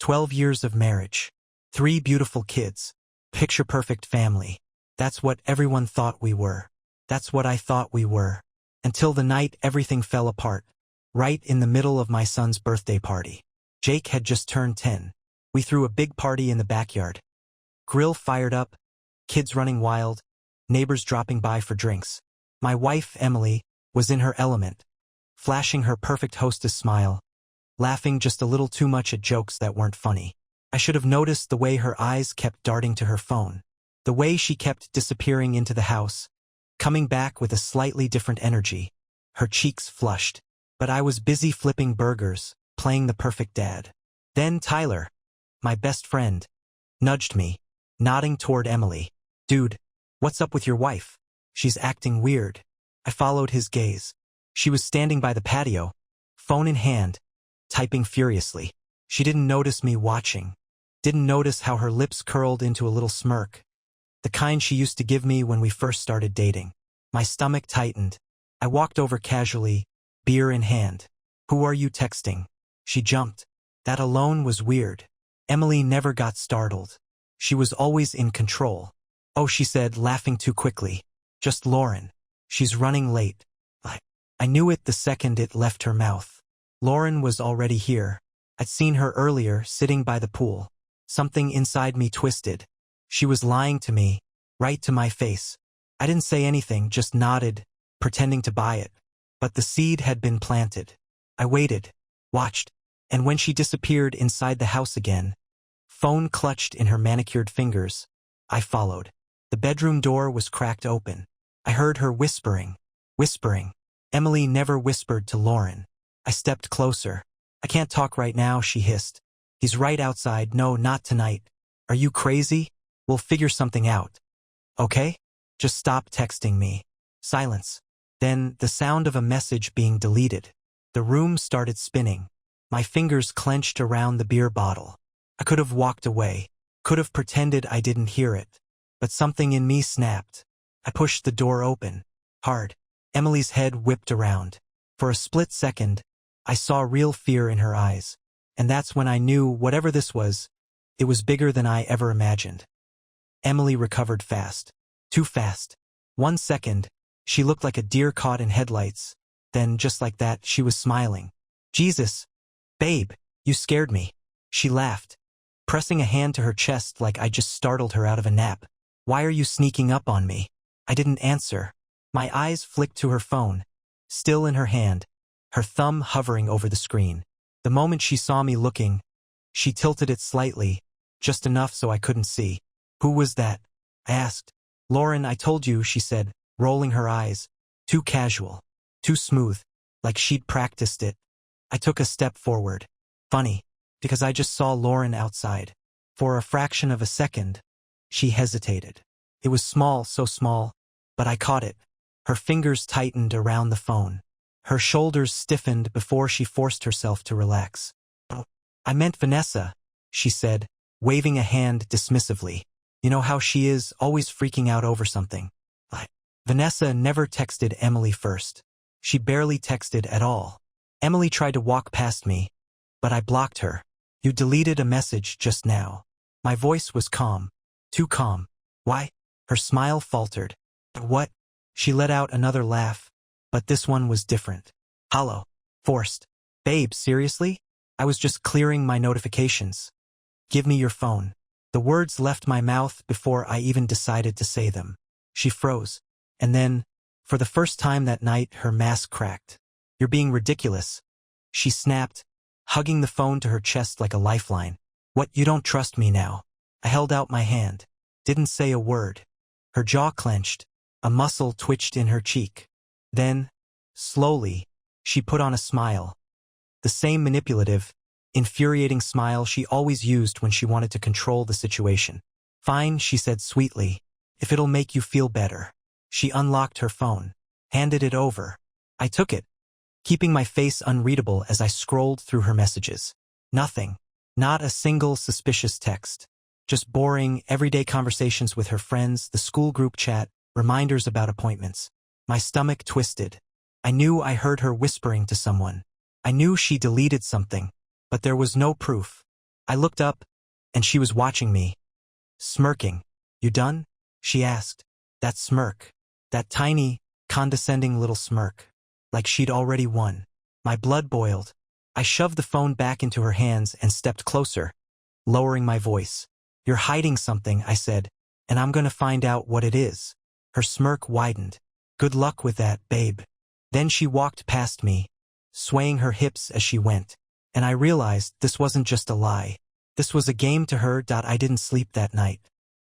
12 years of marriage. 3 beautiful kids. Picture-perfect family. That's what everyone thought we were. That's what I thought we were. Until the night everything fell apart. Right in the middle of my son's birthday party. Jake had just turned 10. We threw a big party in the backyard. Grill fired up, kids running wild, neighbors dropping by for drinks. My wife, Emily, was in her element, flashing her perfect hostess smile, laughing just a little too much at jokes that weren't funny. I should have noticed the way her eyes kept darting to her phone, the way she kept disappearing into the house, coming back with a slightly different energy, her cheeks flushed. But I was busy flipping burgers, playing the perfect dad. Then Tyler, my best friend, nudged me, nodding toward Emily. "Dude, what's up with your wife? She's acting weird." I followed his gaze. She was standing by the patio, phone in hand, typing furiously. She didn't notice me watching. Didn't notice how her lips curled into a little smirk. The kind she used to give me when we first started dating. My stomach tightened. I walked over casually, beer in hand. "Who are you texting?" She jumped. That alone was weird. Emily never got startled. She was always in control. "Oh," she said, laughing too quickly. "Just Lauren. She's running late." I knew it the second it left her mouth. Lauren was already here. I'd seen her earlier, sitting by the pool. Something inside me twisted. She was lying to me, right to my face. I didn't say anything, just nodded, pretending to buy it. But the seed had been planted. I waited, watched, and when she disappeared inside the house again, phone clutched in her manicured fingers, I followed. The bedroom door was cracked open. I heard her whispering. Emily never whispered to Lauren. I stepped closer. "I can't talk right now," she hissed. "He's right outside." "No, not tonight." "Are you crazy? We'll figure something out. Okay? Just stop texting me." Silence. Then the sound of a message being deleted. The room started spinning. My fingers clenched around the beer bottle. I could have walked away, could have pretended I didn't hear it. But something in me snapped. I pushed the door open. Hard. Emily's head whipped around. For a split second, I saw real fear in her eyes. And that's when I knew, whatever this was, it was bigger than I ever imagined. Emily recovered fast. Too fast. 1 second, she looked like a deer caught in headlights. Then, just like that, she was smiling. "Jesus, babe, you scared me." She laughed, pressing a hand to her chest like I just startled her out of a nap. "Why are you sneaking up on me?" I didn't answer. My eyes flicked to her phone, still in her hand, her thumb hovering over the screen. The moment she saw me looking, she tilted it slightly, just enough so I couldn't see. "Who was that?" I asked. "Lauren, I told you," she said, rolling her eyes. Too casual, too smooth, like she'd practiced it. I took a step forward. Funny, because I just saw Lauren outside. For a fraction of a second, she hesitated. It was small, so small, but I caught it. Her fingers tightened around the phone. Her shoulders stiffened before she forced herself to relax. "Oh, I meant Vanessa," she said, waving a hand dismissively. "You know how she is, always freaking out over something." Vanessa never texted Emily first. She barely texted at all. Emily tried to walk past me, but I blocked her. "You deleted a message just now." My voice was calm. Too calm. "Why?" Her smile faltered. "What?" She let out another laugh, but this one was different. Hollow. Forced. "Babe, seriously? I was just clearing my notifications." "Give me your phone." The words left my mouth before I even decided to say them. She froze. And then, for the first time that night, her mask cracked. "You're being ridiculous," she snapped, hugging the phone to her chest like a lifeline. "What, you don't trust me now?" I held out my hand. Didn't say a word. Her jaw clenched. A muscle twitched in her cheek. Then, slowly, she put on a smile. The same manipulative, infuriating smile she always used when she wanted to control the situation. "Fine," she said sweetly, "if it'll make you feel better." She unlocked her phone, handed it over. I took it, keeping my face unreadable as I scrolled through her messages. Nothing. Not a single suspicious text. Just boring, everyday conversations with her friends, the school group chat, reminders about appointments. My stomach twisted. I knew I heard her whispering to someone. I knew she deleted something, but there was no proof. I looked up, and she was watching me, smirking. "You done?" she asked. That smirk. That tiny, condescending little smirk. Like she'd already won. My blood boiled. I shoved the phone back into her hands and stepped closer, lowering my voice. "You're hiding something," I said, "and I'm gonna find out what it is." Her smirk widened. "Good luck with that, babe." Then she walked past me, swaying her hips as she went, and I realized this wasn't just a lie. This was a game to her. I didn't sleep that night.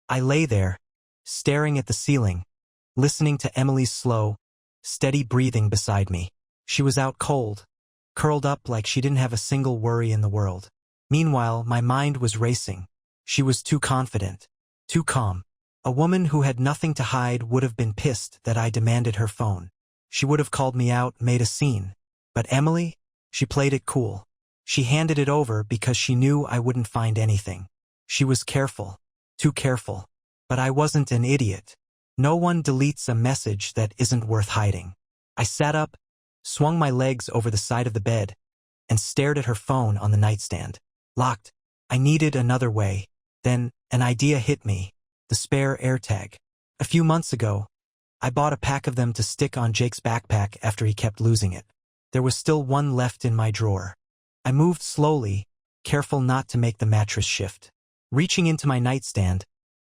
I lay there, staring at the ceiling, listening to Emily's slow, steady breathing beside me. She was out cold, curled up like she didn't have a single worry in the world. Meanwhile, my mind was racing. She was too confident, too calm. A woman who had nothing to hide would have been pissed that I demanded her phone. She would have called me out, made a scene. But Emily? She played it cool. She handed it over because she knew I wouldn't find anything. She was careful, too careful. But I wasn't an idiot. No one deletes a message that isn't worth hiding. I sat up, swung my legs over the side of the bed, and stared at her phone on the nightstand. Locked. I needed another way. Then, an idea hit me. The spare AirTag. A few months ago, I bought a pack of them to stick on Jake's backpack after he kept losing it. There was still one left in my drawer. I moved slowly, careful not to make the mattress shift. Reaching into my nightstand,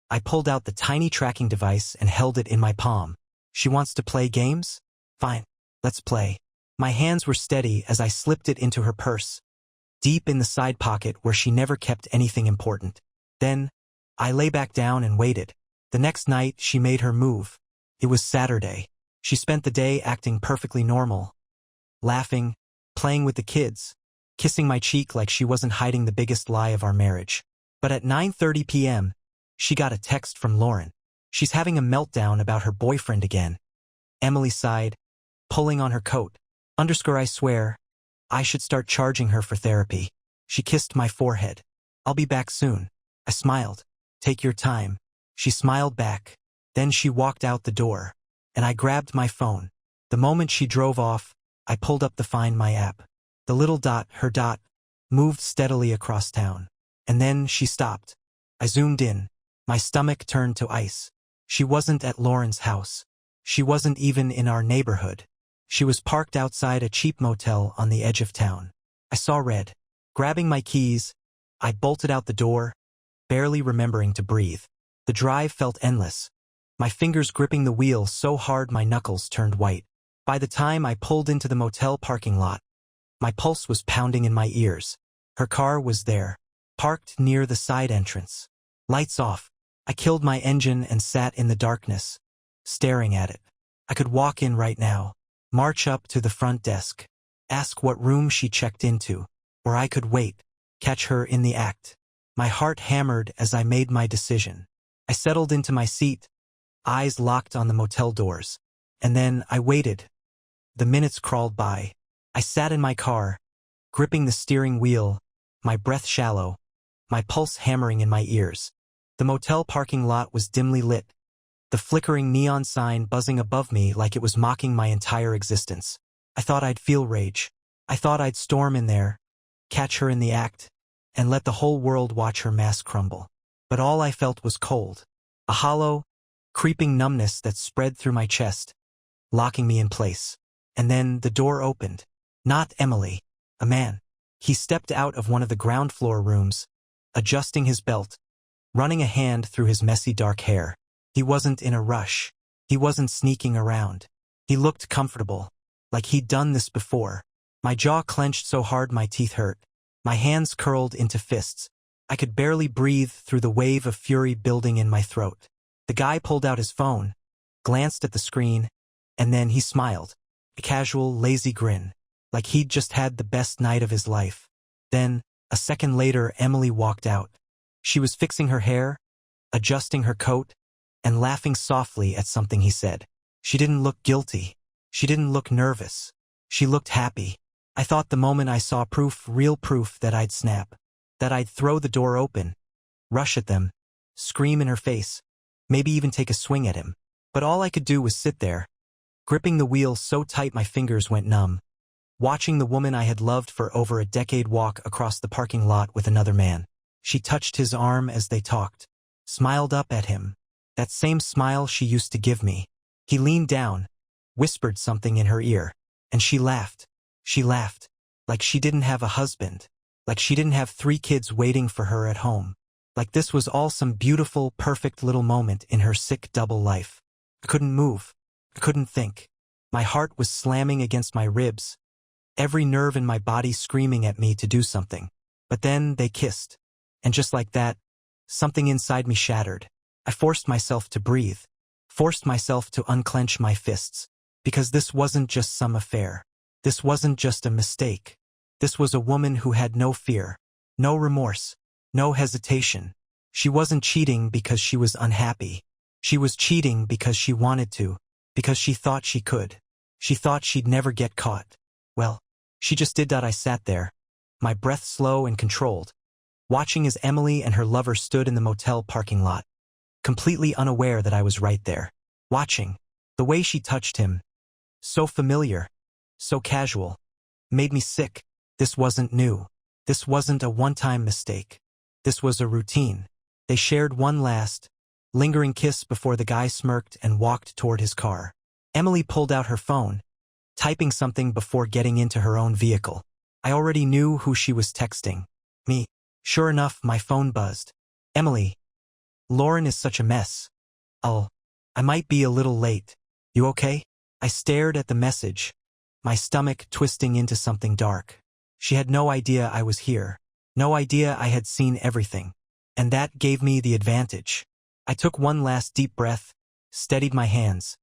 I pulled out the tiny tracking device and held it in my palm. She wants to play games? Fine, let's play. My hands were steady as I slipped it into her purse, deep in the side pocket where she never kept anything important. Then, I lay back down and waited. The next night, she made her move. It was Saturday. She spent the day acting perfectly normal, laughing, playing with the kids, kissing my cheek like she wasn't hiding the biggest lie of our marriage. But at 9:30 p.m., she got a text from Lauren. She's having a meltdown about her boyfriend again. Emily sighed, pulling on her coat. I swear, I should start charging her for therapy. She kissed my forehead. I'll be back soon. I smiled. Take your time. She smiled back. Then she walked out the door, and I grabbed my phone. The moment she drove off, I pulled up the Find My app. The little dot, her dot, moved steadily across town. And then she stopped. I zoomed in. My stomach turned to ice. She wasn't at Lauren's house. She wasn't even in our neighborhood. She was parked outside a cheap motel on the edge of town. I saw red. Grabbing my keys, I bolted out the door, barely remembering to breathe. The drive felt endless, my fingers gripping the wheel so hard my knuckles turned white. By the time I pulled into the motel parking lot, my pulse was pounding in my ears. Her car was there, parked near the side entrance. Lights off. I killed my engine and sat in the darkness, staring at it. I could walk in right now, march up to the front desk, ask what room she checked into, or I could wait, catch her in the act. My heart hammered as I made my decision. I settled into my seat, eyes locked on the motel doors. And then I waited. The minutes crawled by. I sat in my car, gripping the steering wheel, my breath shallow, my pulse hammering in my ears. The motel parking lot was dimly lit, the flickering neon sign buzzing above me like it was mocking my entire existence. I thought I'd feel rage. I thought I'd storm in there, catch her in the act, and let the whole world watch her mask crumble. But all I felt was cold, a hollow, creeping numbness that spread through my chest, locking me in place. And then the door opened. Not Emily, a man. He stepped out of one of the ground floor rooms, adjusting his belt, running a hand through his messy dark hair. He wasn't in a rush. He wasn't sneaking around. He looked comfortable, like he'd done this before. My jaw clenched so hard my teeth hurt. My hands curled into fists. I could barely breathe through the wave of fury building in my throat. The guy pulled out his phone, glanced at the screen, and then he smiled. A casual, lazy grin, like he'd just had the best night of his life. Then, a second later, Emily walked out. She was fixing her hair, adjusting her coat, and laughing softly at something he said. She didn't look guilty. She didn't look nervous. She looked happy. I thought the moment I saw proof, real proof, that I'd snap, that I'd throw the door open, rush at them, scream in her face, maybe even take a swing at him. But all I could do was sit there, gripping the wheel so tight my fingers went numb, watching the woman I had loved for over a decade walk across the parking lot with another man. She touched his arm as they talked, smiled up at him. That same smile she used to give me. He leaned down, whispered something in her ear, and she laughed. She laughed. Like she didn't have a husband. Like she didn't have 3 kids waiting for her at home. Like this was all some beautiful, perfect little moment in her sick double life. I couldn't move. I couldn't think. My heart was slamming against my ribs, every nerve in my body screaming at me to do something. But then they kissed. And just like that, something inside me shattered. I forced myself to breathe, forced myself to unclench my fists. Because this wasn't just some affair. This wasn't just a mistake. This was a woman who had no fear, no remorse, no hesitation. She wasn't cheating because she was unhappy. She was cheating because she wanted to, because she thought she could. She thought she'd never get caught. Well, she just did that. I sat there, my breath slow and controlled, watching as Emily and her lover stood in the motel parking lot, completely unaware that I was right there, watching. The way she touched him, so familiar, so casual, made me sick. This wasn't new. This wasn't a one-time mistake. This was a routine. They shared one last, lingering kiss before the guy smirked and walked toward his car. Emily pulled out her phone, typing something before getting into her own vehicle. I already knew who she was texting. Me. Sure enough, my phone buzzed. Emily. Lauren is such a mess. I might be a little late. You okay? I stared at the message, my stomach twisting into something dark. She had no idea I was here. No idea I had seen everything. And that gave me the advantage. I took one last deep breath, steadied my hands.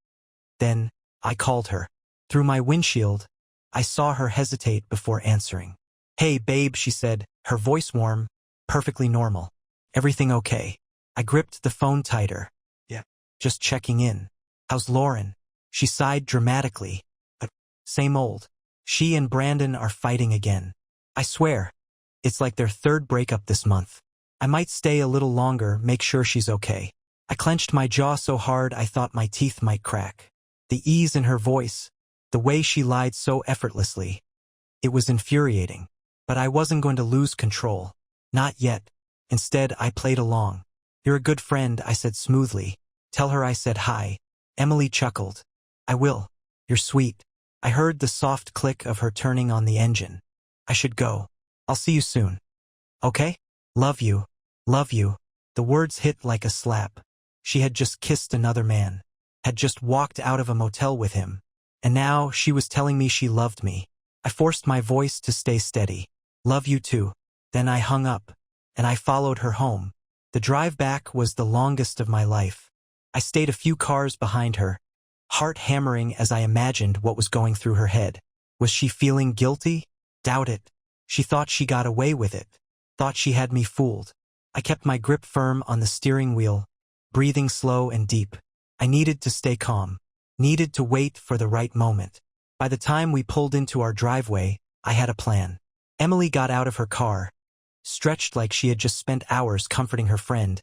Then, I called her. Through my windshield, I saw her hesitate before answering. Hey, babe, she said, her voice warm, perfectly normal. Everything okay? I gripped the phone tighter. Yeah. Just checking in. How's Lauren? She sighed dramatically. But same old. She and Brandon are fighting again. I swear. It's like their 3rd breakup this month. I might stay a little longer, make sure she's okay. I clenched my jaw so hard I thought my teeth might crack. The ease in her voice, the way she lied so effortlessly. It was infuriating. But I wasn't going to lose control. Not yet. Instead, I played along. You're a good friend, I said smoothly. Tell her I said hi. Emily chuckled. I will. You're sweet. I heard the soft click of her turning on the engine. I should go. I'll see you soon. Okay? Love you. Love you. The words hit like a slap. She had just kissed another man. Had just walked out of a motel with him. And now she was telling me she loved me. I forced my voice to stay steady. Love you too. Then I hung up. And I followed her home. The drive back was the longest of my life. I stayed a few cars behind her, heart hammering as I imagined what was going through her head. Was she feeling guilty? Doubt it. She thought she got away with it. Thought she had me fooled. I kept my grip firm on the steering wheel, breathing slow and deep. I needed to stay calm. Needed to wait for the right moment. By the time we pulled into our driveway, I had a plan. Emily got out of her car, stretched like she had just spent hours comforting her friend,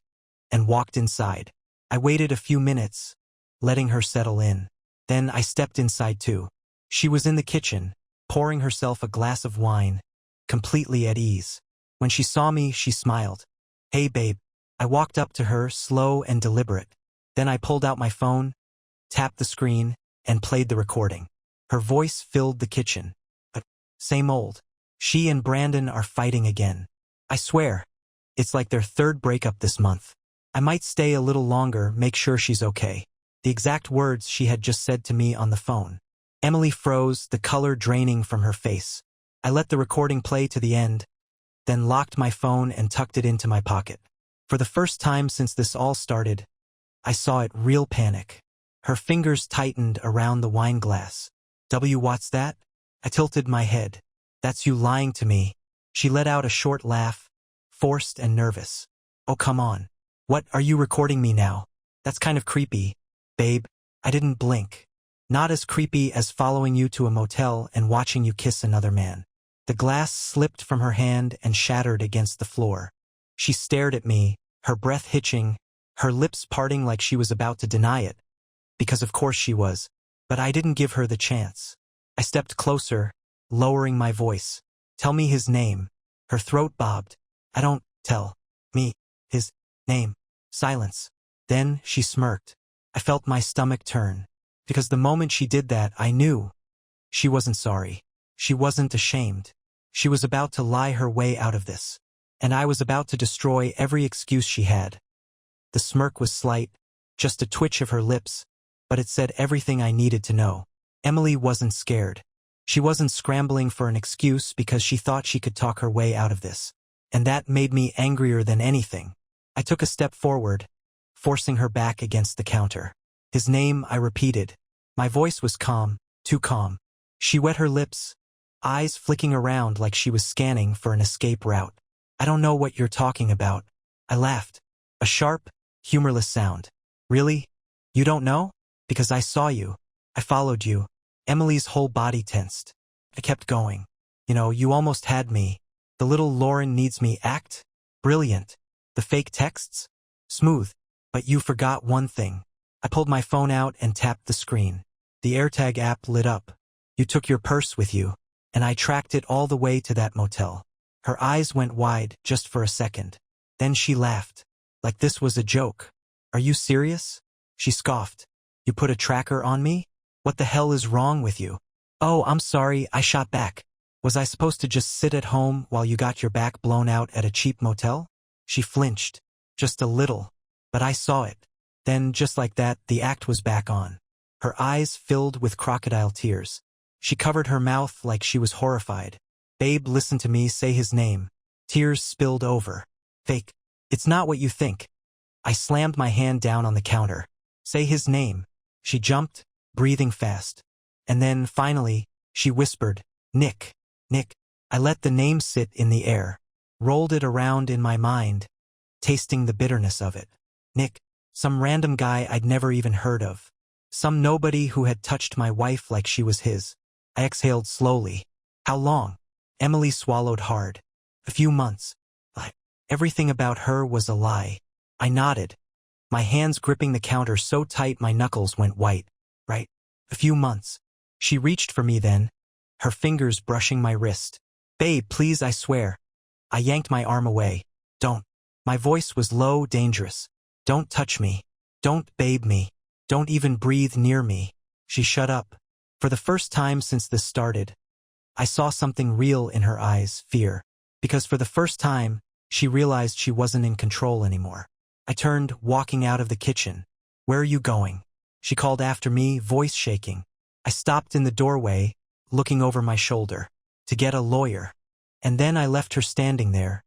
and walked inside. I waited a few minutes, letting her settle in. Then I stepped inside too. She was in the kitchen, pouring herself a glass of wine, completely at ease. When she saw me, she smiled. Hey, babe. I walked up to her, slow and deliberate. Then I pulled out my phone, tapped the screen, and played the recording. Her voice filled the kitchen. But same old. She and Brandon are fighting again. I swear. It's like their 3rd breakup this month. I might stay a little longer, make sure she's okay. The exact words she had just said to me on the phone. Emily froze, the color draining from her face. I let the recording play to the end, then locked my phone and tucked it into my pocket. For the first time since this all started, I saw it real panic. Her fingers tightened around the wine glass. What's that? I tilted my head. That's you lying to me. She let out a short laugh, forced and nervous. Oh, come on. What, are you recording me now? That's kind of creepy. Babe, I didn't blink. Not as creepy as following you to a motel and watching you kiss another man. The glass slipped from her hand and shattered against the floor. She stared at me, her breath hitching, her lips parting like she was about to deny it. Because of course she was. But I didn't give her the chance. I stepped closer, lowering my voice. Tell me his name. Her throat bobbed. I don't tell. Me. His name. Silence. Then she smirked. I felt my stomach turn. Because the moment she did that, I knew. She wasn't sorry. She wasn't ashamed. She was about to lie her way out of this. And I was about to destroy every excuse she had. The smirk was slight, just a twitch of her lips, but it said everything I needed to know. Emily wasn't scared. She wasn't scrambling for an excuse because she thought she could talk her way out of this. And that made me angrier than anything. I took a step forward, forcing her back against the counter. His name, I repeated. My voice was calm, too calm. She wet her lips, eyes flicking around like she was scanning for an escape route. I don't know what you're talking about. I laughed. A sharp, humorless sound. Really? You don't know? Because I saw you. I followed you. Emily's whole body tensed. I kept going. You almost had me. The little Lauren needs me act? Brilliant. The fake texts? Smooth. But you forgot one thing. I pulled my phone out and tapped the screen. The AirTag app lit up. You took your purse with you, and I tracked it all the way to that motel. Her eyes went wide just for a second. Then she laughed. Like this was a joke. Are you serious? She scoffed. You put a tracker on me? What the hell is wrong with you? Oh, I'm sorry, I shot back. Was I supposed to just sit at home while you got your back blown out at a cheap motel? She flinched. Just a little. But I saw it. Then, just like that, the act was back on. Her eyes filled with crocodile tears. She covered her mouth like she was horrified. Babe, listen to me say his name. Tears spilled over. Fake. It's not what you think. I slammed my hand down on the counter. Say his name. She jumped, breathing fast. And then, finally, she whispered, Nick. Nick. I let the name sit in the air, rolled it around in my mind, tasting the bitterness of it. Nick. Some random guy I'd never even heard of. Some nobody who had touched my wife like she was his. I exhaled slowly. How long? Emily swallowed hard. A few months. Everything about her was a lie. I nodded, my hands gripping the counter so tight my knuckles went white. Right. A few months. She reached for me then, her fingers brushing my wrist. Babe, please, I swear. I yanked my arm away. Don't. My voice was low, dangerous. Don't touch me. Don't babe me. Don't even breathe near me. She shut up. For the first time since this started, I saw something real in her eyes, fear. Because for the first time, she realized she wasn't in control anymore. I turned, walking out of the kitchen. Where are you going? She called after me, voice shaking. I stopped in the doorway, looking over my shoulder. To get a lawyer. And then I left her standing there,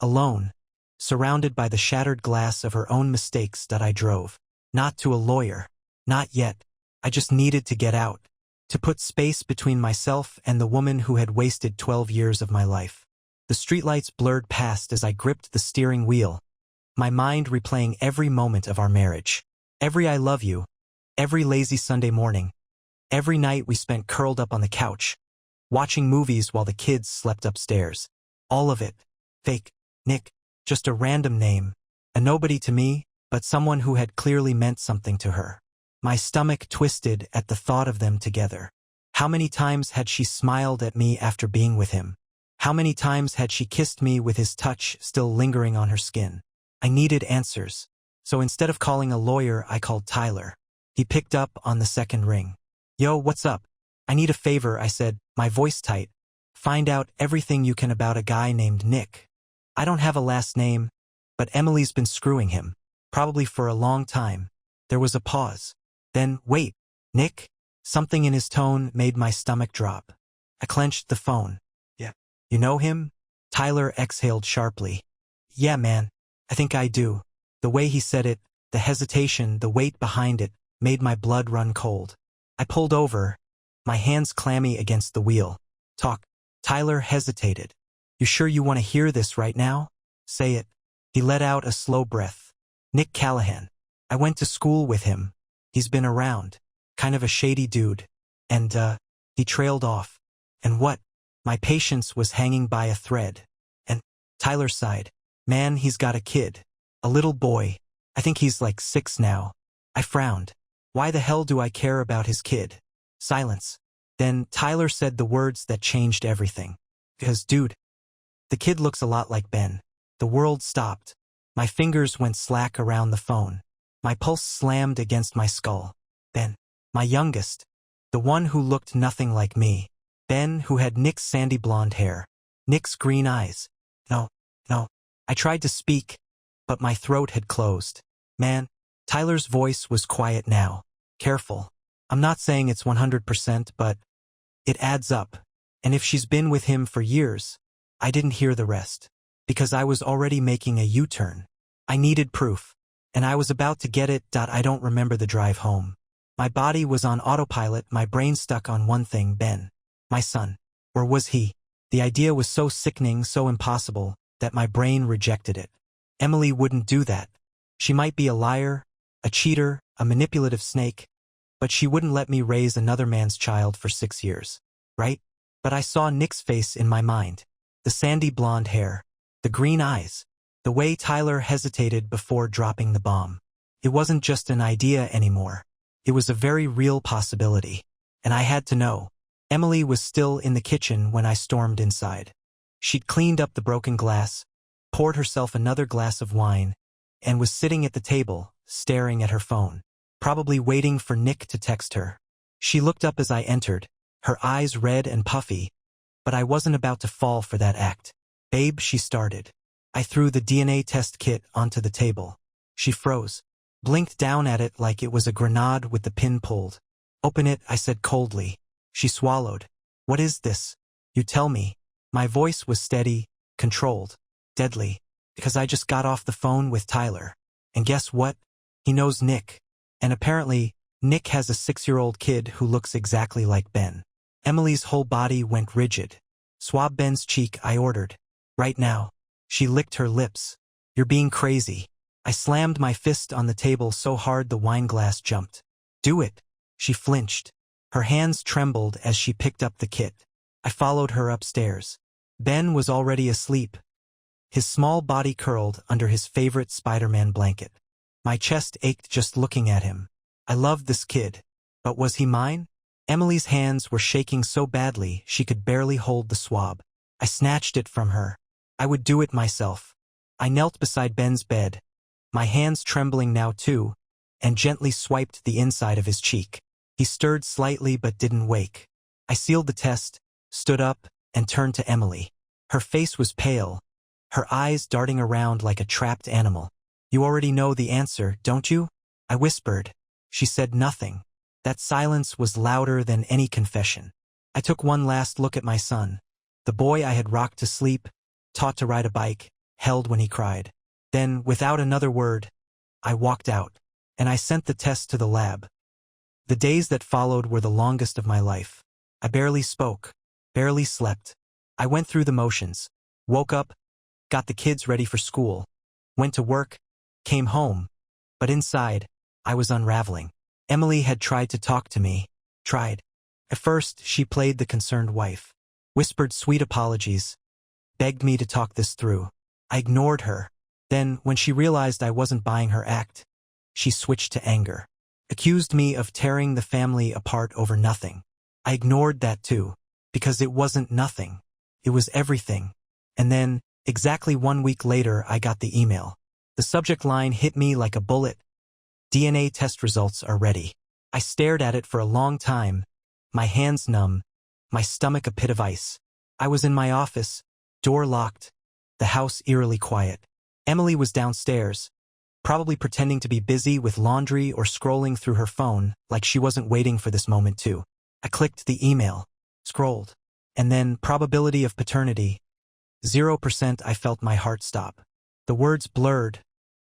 alone, surrounded by the shattered glass of her own mistakes that I drove. Not to a lawyer. Not yet. I just needed to get out. To put space between myself and the woman who had wasted 12 years of my life. The streetlights blurred past as I gripped the steering wheel, my mind replaying every moment of our marriage. Every I love you. Every lazy Sunday morning. Every night we spent curled up on the couch, watching movies while the kids slept upstairs. All of it. Fake. Nick. Just a random name. A nobody to me, but someone who had clearly meant something to her. My stomach twisted at the thought of them together. How many times had she smiled at me after being with him? How many times had she kissed me with his touch still lingering on her skin? I needed answers. So instead of calling a lawyer, I called Tyler. He picked up on the second ring. Yo, what's up? I need a favor, I said, my voice tight. Find out everything you can about a guy named Nick. I don't have a last name, but Emily's been screwing him. Probably for a long time. There was a pause. Then, wait, Nick? Something in his tone made my stomach drop. I clenched the phone. Yeah. You know him? Tyler exhaled sharply. Yeah, man. I think I do. The way he said it, the hesitation, the weight behind it, made my blood run cold. I pulled over, my hands clammy against the wheel. Talk. Tyler hesitated. You sure you want to hear this right now? Say it. He let out a slow breath. Nick Callahan. I went to school with him. He's been around. Kind of a shady dude. And, he trailed off. And what? My patience was hanging by a thread. And Tyler sighed. Man, he's got a kid. A little boy. I think he's like 6 now. I frowned. Why the hell do I care about his kid? Silence. Then Tyler said the words that changed everything. Because, dude, the kid looks a lot like Ben. The world stopped. My fingers went slack around the phone. My pulse slammed against my skull. Ben, my youngest, the one who looked nothing like me. Ben, who had Nick's sandy blonde hair, Nick's green eyes. No, no. I tried to speak, but my throat had closed. Man, Tyler's voice was quiet now. Careful. I'm not saying it's 100%, but it adds up. And if she's been with him for years, I didn't hear the rest. Because I was already making a U-turn. I needed proof. And I was about to get it. I don't remember the drive home. My body was on autopilot, my brain stuck on one thing: Ben. My son. Or was he? The idea was so sickening, so impossible, that my brain rejected it. Emily wouldn't do that. She might be a liar, a cheater, a manipulative snake, but she wouldn't let me raise another man's child for 6 years. Right? But I saw Nick's face in my mind. The sandy blonde hair. The green eyes. The way Tyler hesitated before dropping the bomb. It wasn't just an idea anymore. It was a very real possibility. And I had to know. Emily was still in the kitchen when I stormed inside. She'd cleaned up the broken glass, poured herself another glass of wine, and was sitting at the table, staring at her phone, probably waiting for Nick to text her. She looked up as I entered, her eyes red and puffy, but I wasn't about to fall for that act. "Babe," she started. I threw the DNA test kit onto the table. She froze, blinked down at it like it was a grenade with the pin pulled. "Open it," I said coldly. She swallowed. "What is this? You tell me." My voice was steady, controlled, deadly, because I just got off the phone with Tyler. And guess what? He knows Nick. And apparently, Nick has a 6-year-old kid who looks exactly like Ben. Emily's whole body went rigid. "Swab Ben's cheek," I ordered. "Right now." She licked her lips. "You're being crazy." I slammed my fist on the table so hard the wine glass jumped. "Do it." She flinched. Her hands trembled as she picked up the kit. I followed her upstairs. Ben was already asleep, his small body curled under his favorite Spider-Man blanket. My chest ached just looking at him. I loved this kid. But was he mine? Emily's hands were shaking so badly she could barely hold the swab. I snatched it from her. I would do it myself. I knelt beside Ben's bed, my hands trembling now too, and gently swiped the inside of his cheek. He stirred slightly but didn't wake. I sealed the test, stood up, and turned to Emily. Her face was pale, her eyes darting around like a trapped animal. "You already know the answer, don't you?" I whispered. She said nothing. That silence was louder than any confession. I took one last look at my son, the boy I had rocked to sleep, taught to ride a bike, held when he cried. Then, without another word, I walked out, and I sent the test to the lab. The days that followed were the longest of my life. I barely spoke, barely slept. I went through the motions, woke up, got the kids ready for school, went to work, came home, but inside, I was unraveling. Emily had tried to talk to me, tried. At first, she played the concerned wife, whispered sweet apologies, begged me to talk this through. I ignored her. Then, when she realized I wasn't buying her act, she switched to anger. Accused me of tearing the family apart over nothing. I ignored that too, because it wasn't nothing. It was everything. And then, exactly 1 week later, I got the email. The subject line hit me like a bullet. "DNA test results are ready." I stared at it for a long time, my hands numb, my stomach a pit of ice. I was in my office, door locked, the house eerily quiet. Emily was downstairs, probably pretending to be busy with laundry or scrolling through her phone like she wasn't waiting for this moment too. I clicked the email, scrolled, and then probability of paternity. 0%. I felt my heart stop. The words blurred,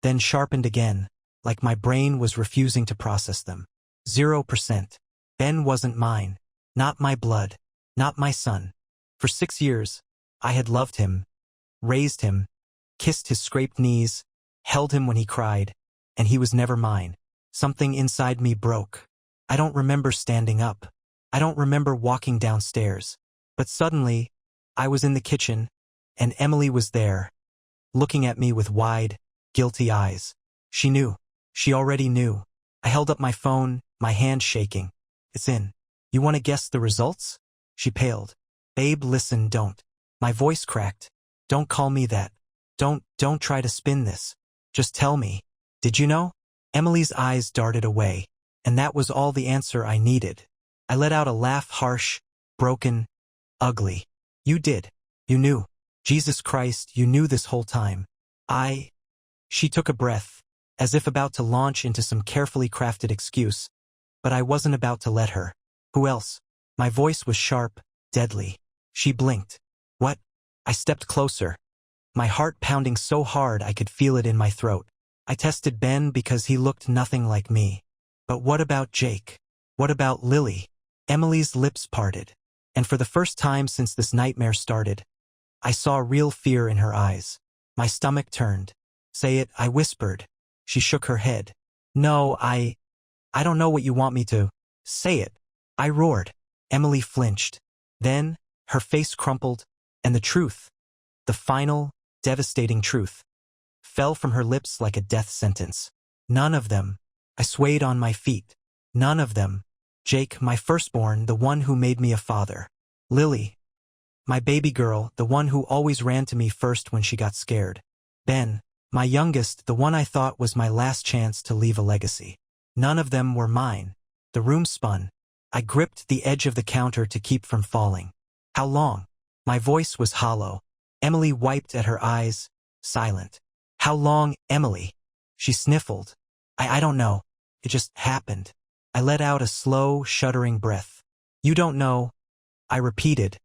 then sharpened again, like my brain was refusing to process them. 0%. Ben wasn't mine, not my blood, not my son. For 6 years, I had loved him, raised him, kissed his scraped knees, held him when he cried, and he was never mine. Something inside me broke. I don't remember standing up. I don't remember walking downstairs. But suddenly, I was in the kitchen, and Emily was there, looking at me with wide, guilty eyes. She knew. She already knew. I held up my phone, my hand shaking. "It's in. You want to guess the results?" She paled. "Babe, listen, don't." My voice cracked. "Don't call me that. Don't try to spin this." Just tell me. Did you know? Emily's eyes darted away, and that was all the answer I needed. I let out a laugh, harsh, broken, ugly. You did. You knew. Jesus Christ, you knew this whole time. She took a breath, as if about to launch into some carefully crafted excuse, but I wasn't about to let her. Who else? My voice was sharp, deadly. She blinked. What? I stepped closer, my heart pounding so hard I could feel it in my throat. I tested Ben because he looked nothing like me. But what about Jake? What about Lily? Emily's lips parted, and for the first time since this nightmare started, I saw real fear in her eyes. My stomach turned. Say it, I whispered. She shook her head. No, I don't know what you want me to. Say it. I roared. Emily flinched. Then, her face crumpled, and the truth, the final, devastating truth, fell from her lips like a death sentence. None of them. I swayed on my feet. None of them. Jake, my firstborn, the one who made me a father. Lily, my baby girl, the one who always ran to me first when she got scared. Ben, my youngest, the one I thought was my last chance to leave a legacy. None of them were mine. The room spun. I gripped the edge of the counter to keep from falling. How long? My voice was hollow. Emily wiped at her eyes, silent. How long, Emily? She sniffled. I don't know. It just happened. I let out a slow, shuddering breath. You don't know. I repeated,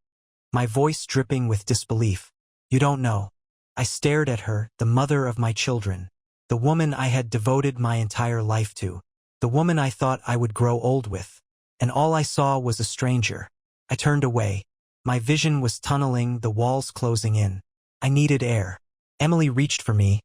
my voice dripping with disbelief. You don't know. I stared at her, the mother of my children, the woman I had devoted my entire life to, the woman I thought I would grow old with, and all I saw was a stranger. I turned away. My vision was tunneling, the walls closing in. I needed air. Emily reached for me,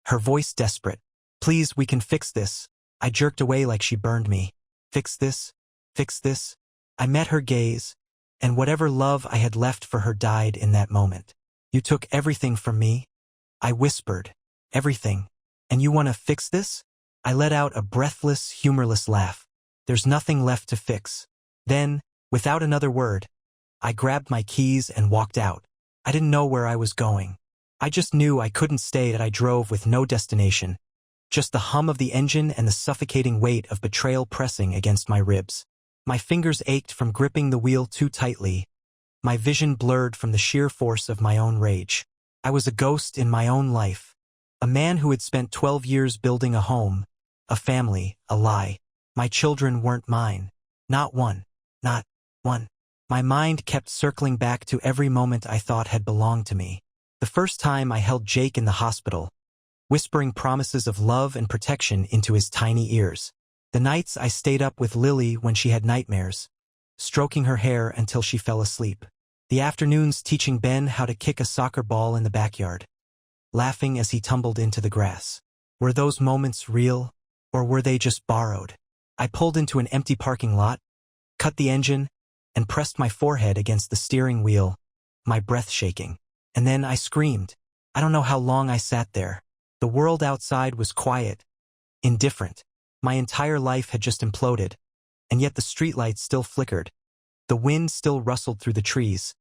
her voice desperate. Please, we can fix this. I jerked away like she burned me. Fix this? Fix this? I met her gaze, and whatever love I had left for her died in that moment. You took everything from me. I whispered, everything. And you want to fix this? I let out a breathless, humorless laugh. There's nothing left to fix. Then, without another word, I grabbed my keys and walked out. I didn't know where I was going. I just knew I couldn't stay, that I drove with no destination. Just the hum of the engine and the suffocating weight of betrayal pressing against my ribs. My fingers ached from gripping the wheel too tightly. My vision blurred from the sheer force of my own rage. I was a ghost in my own life. A man who had spent 12 years building a home, a family, a lie. My children weren't mine. Not one. Not one. My mind kept circling back to every moment I thought had belonged to me. The first time I held Jake in the hospital, whispering promises of love and protection into his tiny ears. The nights I stayed up with Lily when she had nightmares, stroking her hair until she fell asleep. The afternoons teaching Ben how to kick a soccer ball in the backyard, laughing as he tumbled into the grass. Were those moments real, or were they just borrowed? I pulled into an empty parking lot, cut the engine, and pressed my forehead against the steering wheel, my breath shaking. And then I screamed. I don't know how long I sat there. The world outside was quiet, indifferent. My entire life had just imploded, and yet the streetlights still flickered. The wind still rustled through the trees.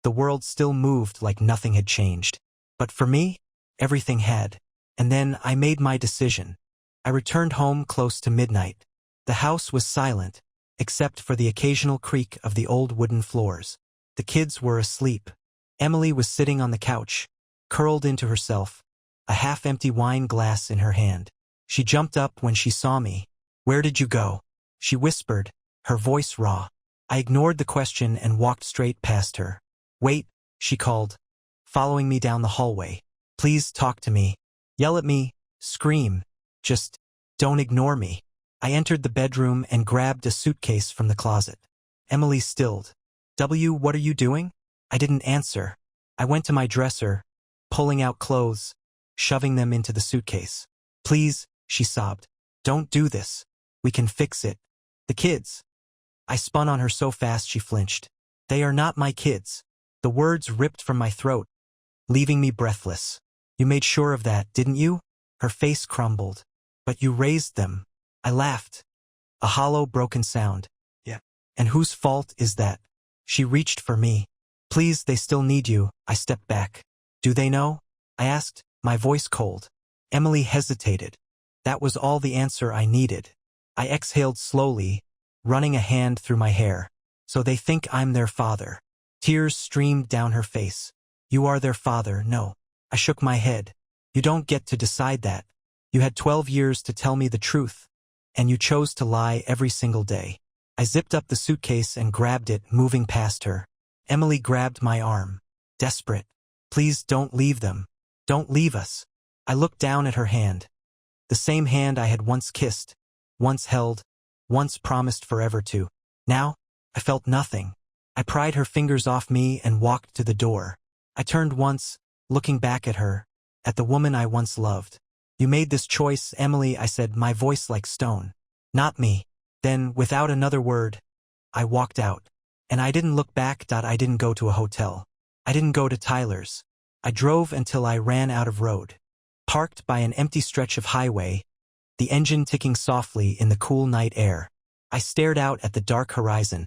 The world still moved like nothing had changed. But for me, everything had. And then I made my decision. I returned home close to midnight. The house was silent, except for the occasional creak of the old wooden floors. The kids were asleep. Emily was sitting on the couch, curled into herself, a half-empty wine glass in her hand. She jumped up when she saw me. Where did you go? She whispered, her voice raw. I ignored the question and walked straight past her. Wait, she called, following me down the hallway. Please talk to me. Yell at me, scream. Just don't ignore me. I entered the bedroom and grabbed a suitcase from the closet. Emily stilled. What are you doing? I didn't answer. I went to my dresser, pulling out clothes, shoving them into the suitcase. Please, she sobbed. Don't do this. We can fix it. The kids. I spun on her so fast she flinched. They are not my kids. The words ripped from my throat, leaving me breathless. You made sure of that, didn't you? Her face crumbled. But you raised them. I laughed. A hollow, broken sound. Yeah. And whose fault is that? She reached for me. Please, they still need you. I stepped back. Do they know? I asked, my voice cold. Emily hesitated. That was all the answer I needed. I exhaled slowly, running a hand through my hair. So they think I'm their father. Tears streamed down her face. You are their father, no. I shook my head. You don't get to decide that. You had 12 years to tell me the truth, and you chose to lie every single day. I zipped up the suitcase and grabbed it, moving past her. Emily grabbed my arm. Desperate. Please don't leave them. Don't leave us. I looked down at her hand. The same hand I had once kissed, once held, once promised forever to. Now, I felt nothing. I pried her fingers off me and walked to the door. I turned once, looking back at her, at the woman I once loved. You made this choice, Emily, I said, my voice like stone. Not me. Then, without another word, I walked out. And I didn't look back. I didn't go to a hotel. I didn't go to Tyler's. I drove until I ran out of road. Parked by an empty stretch of highway, the engine ticking softly in the cool night air. I stared out at the dark horizon,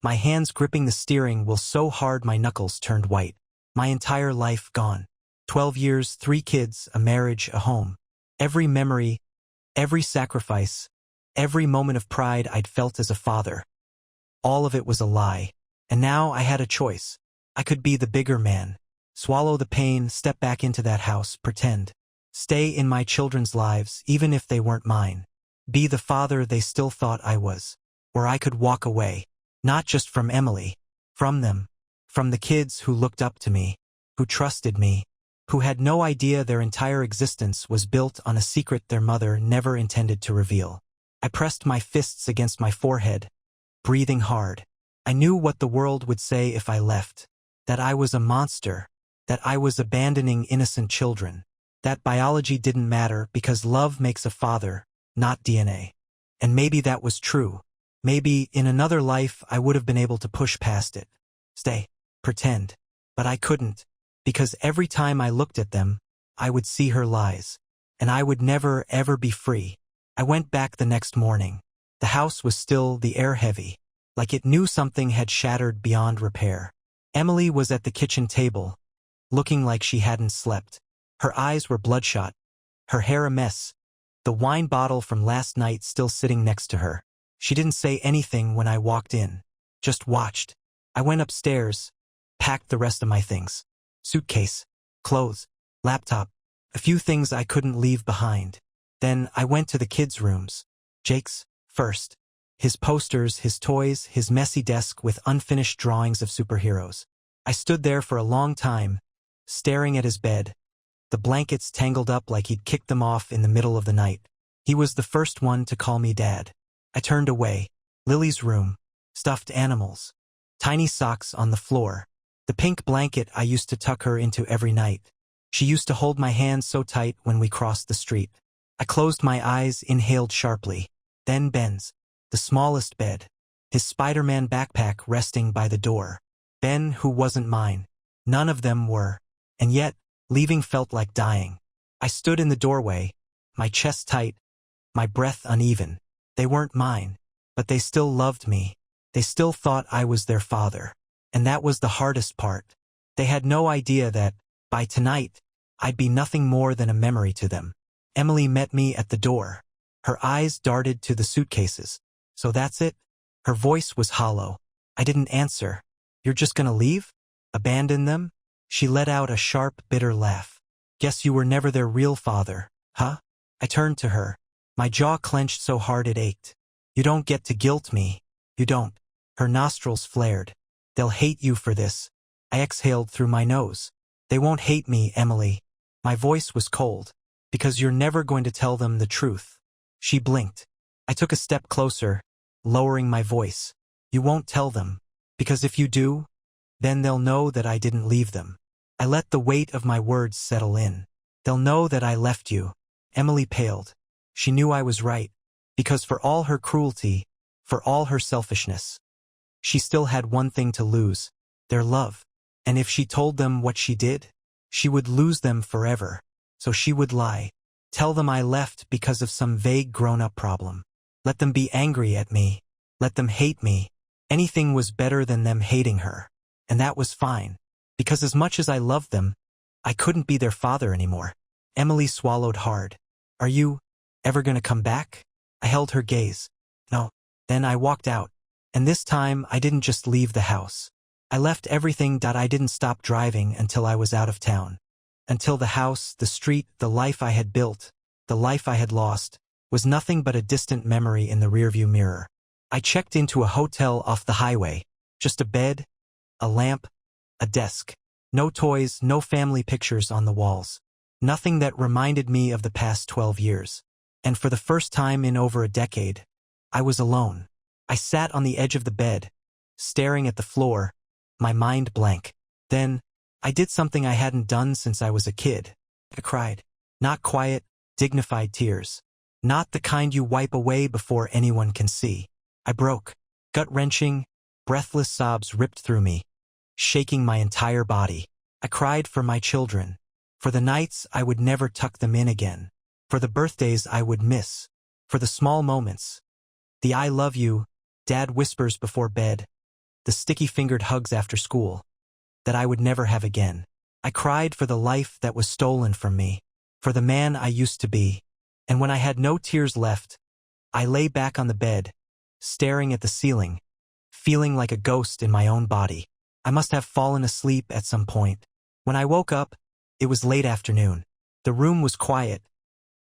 my hands gripping the steering wheel so hard my knuckles turned white. My entire life gone. 12 years, 3 kids, a marriage, a home. Every memory, every sacrifice, every moment of pride I'd felt as a father. All of it was a lie. And now I had a choice. I could be the bigger man. Swallow the pain, step back into that house, pretend. Stay in my children's lives, even if they weren't mine. Be the father they still thought I was. Or I could walk away. Not just from Emily. From them. From the kids who looked up to me. Who trusted me. Who had no idea their entire existence was built on a secret their mother never intended to reveal. I pressed my fists against my forehead, breathing hard. I knew what the world would say if I left. That I was a monster. That I was abandoning innocent children. That biology didn't matter because love makes a father, not DNA. And maybe that was true. Maybe in another life I would have been able to push past it. Stay. Pretend. But I couldn't. Because every time I looked at them, I would see her lies. And I would never, ever be free. I went back the next morning. The house was still, the air heavy. Like it knew something had shattered beyond repair. Emily was at the kitchen table, looking like she hadn't slept. Her eyes were bloodshot. Her hair a mess. The wine bottle from last night still sitting next to her. She didn't say anything when I walked in. Just watched. I went upstairs, packed the rest of my things. Suitcase, clothes, laptop, a few things I couldn't leave behind. Then I went to the kids' rooms. Jake's, first. His posters, his toys, his messy desk with unfinished drawings of superheroes. I stood there for a long time, staring at his bed, the blankets tangled up like he'd kicked them off in the middle of the night. He was the first one to call me Dad. I turned away. Lily's room. Stuffed animals. Tiny socks on the floor. The pink blanket I used to tuck her into every night. She used to hold my hand so tight when we crossed the street. I closed my eyes, inhaled sharply. Then Ben's. The smallest bed. His Spider-Man backpack resting by the door. Ben, who wasn't mine. None of them were. And yet, leaving felt like dying. I stood in the doorway, my chest tight, my breath uneven. They weren't mine, but they still loved me. They still thought I was their father. And that was the hardest part. They had no idea that, by tonight, I'd be nothing more than a memory to them. Emily met me at the door. Her eyes darted to the suitcases. So that's it? Her voice was hollow. I didn't answer. You're just gonna leave? Abandon them? She let out a sharp, bitter laugh. Guess you were never their real father, huh? I turned to her. My jaw clenched so hard it ached. You don't get to guilt me. You don't. Her nostrils flared. They'll hate you for this. I exhaled through my nose. They won't hate me, Emily. My voice was cold. Because you're never going to tell them the truth. She blinked. I took a step closer, lowering my voice. You won't tell them. Because if you do, then they'll know that I didn't leave them. I let the weight of my words settle in. They'll know that I left you. Emily paled. She knew I was right. Because for all her cruelty, for all her selfishness, she still had one thing to lose. Their love. And if she told them what she did, she would lose them forever. So she would lie. Tell them I left because of some vague grown-up problem. Let them be angry at me. Let them hate me. Anything was better than them hating her. And that was fine. Because as much as I loved them, I couldn't be their father anymore. Emily swallowed hard. Are you ever gonna come back? I held her gaze. No. Then I walked out. And this time I didn't just leave the house. I left everything. I didn't stop driving until I was out of town. Until the house, the street, the life I had built, the life I had lost, was nothing but a distant memory in the rearview mirror. I checked into a hotel off the highway. Just a bed, a lamp, a desk. No toys, no family pictures on the walls. Nothing that reminded me of the past 12 years. And for the first time in over a decade, I was alone. I sat on the edge of the bed, staring at the floor, my mind blank. Then, I did something I hadn't done since I was a kid. I cried. Not quiet, dignified tears. Not the kind you wipe away before anyone can see. I broke. Gut-wrenching, breathless sobs ripped through me, shaking my entire body. I cried for my children. For the nights I would never tuck them in again. For the birthdays I would miss. For the small moments. The I love you, Dad whispers before bed. The sticky-fingered hugs after school. That I would never have again. I cried for the life that was stolen from me. For the man I used to be. And when I had no tears left, I lay back on the bed, staring at the ceiling, feeling like a ghost in my own body. I must have fallen asleep at some point. When I woke up, it was late afternoon. The room was quiet,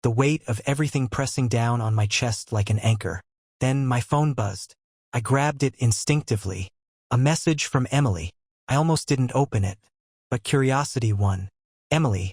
the weight of everything pressing down on my chest like an anchor. Then my phone buzzed. I grabbed it instinctively. A message from Emily. I almost didn't open it, but curiosity won. Emily,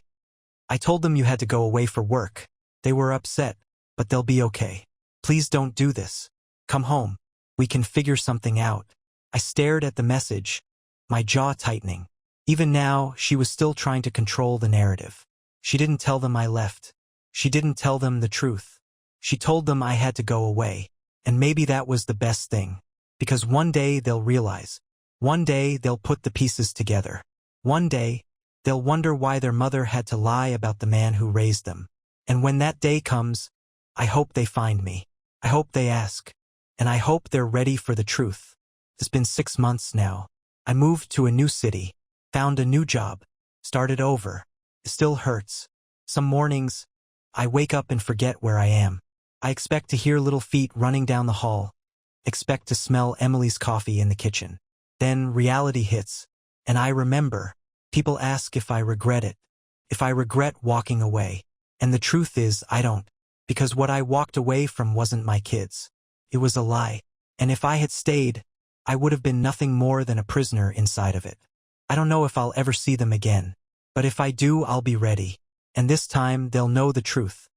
I told them you had to go away for work. They were upset, but they'll be okay. Please don't do this. Come home. We can figure something out. I stared at the message, my jaw tightening. Even now, she was still trying to control the narrative. She didn't tell them I left. She didn't tell them the truth. She told them I had to go away. And maybe that was the best thing. Because one day they'll realize. One day they'll put the pieces together. One day, they'll wonder why their mother had to lie about the man who raised them. And when that day comes, I hope they find me. I hope they ask. And I hope they're ready for the truth. It's been 6 months now. I moved to a new city, found a new job, started over. It still hurts. Some mornings, I wake up and forget where I am. I expect to hear little feet running down the hall, expect to smell Emily's coffee in the kitchen. Then reality hits, and I remember. People ask if I regret it, if I regret walking away. And the truth is, I don't. Because what I walked away from wasn't my kids. It was a lie. And if I had stayed, I would have been nothing more than a prisoner inside of it. I don't know if I'll ever see them again. But if I do, I'll be ready. And this time, they'll know the truth.